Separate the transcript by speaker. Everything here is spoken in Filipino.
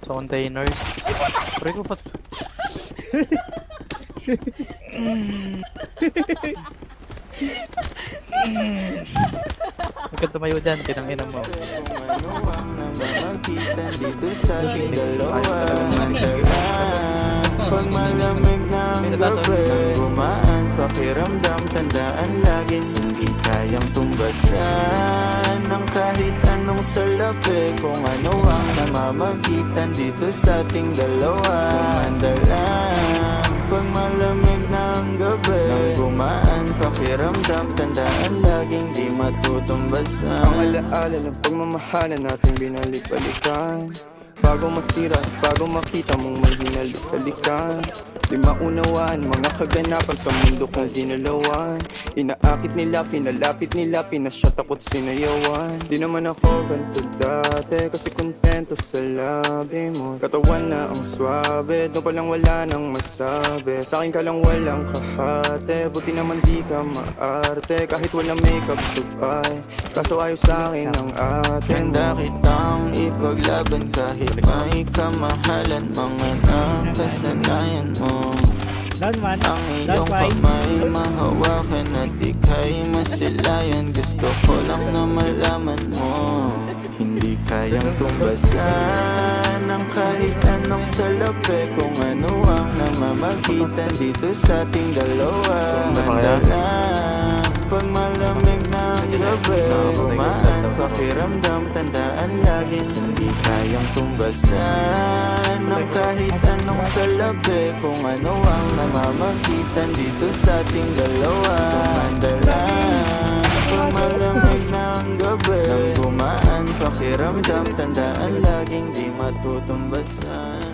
Speaker 1: sa containers. Pre ko pa. Huwag ka tumayo dyan, tinangin mo.
Speaker 2: Dito sa ating dalawa pag malamig ng gabi gumaan, pakiramdam, tandaan laging hindi kayang tumbasan ng kahit anong salapi. Kung ano ang namamagitan dito sa ating dalawa, sumandalan pag malamig ng gabi nang gumaan, pakiramdam, tandaan laging di matutumbasan.
Speaker 3: Ang alaala ng pagmamahalan natin binalik-balikan, bago masira at bago makita mong may hinalik-balikan. Di maunawaan mga kaganapan sa mundo kong ginalawan. Inaakit nila, pinalapit nila, pinasyat ako't sinayawan. Di naman ako ganito dati, kasi kontento sa labi mo. Katawan na ang swabe, doon palang wala nang masabi. Sa'kin ka lang walang kahate, buti naman di ka maarte. Kahit walang makeup subay, kaso ayos sa'kin ang atin.
Speaker 2: Ganda kitang ipaglaban kahit may kamahalan. Mga nakasanayan mo
Speaker 4: Down man.
Speaker 2: ang iyong
Speaker 4: Down twice.
Speaker 2: kamay mahawakan at ika'y masilayan. Gusto ko lang na malaman mo hindi kayang tumbasan ng kahit anong salapi. Kung ano ang namamagitan dito sa ating dalawa, sumandalan pag malamig ng gabi gumaan, pakiramdam, tandaan laging hindi kayang tumbasan ng kahit anong salapi. Kung ano ang namamagitan dito sa ating dalawa, sumandalan pag malamig ng gabi nang gumaan, pakiramdam, tandaan laging di matutumbasan.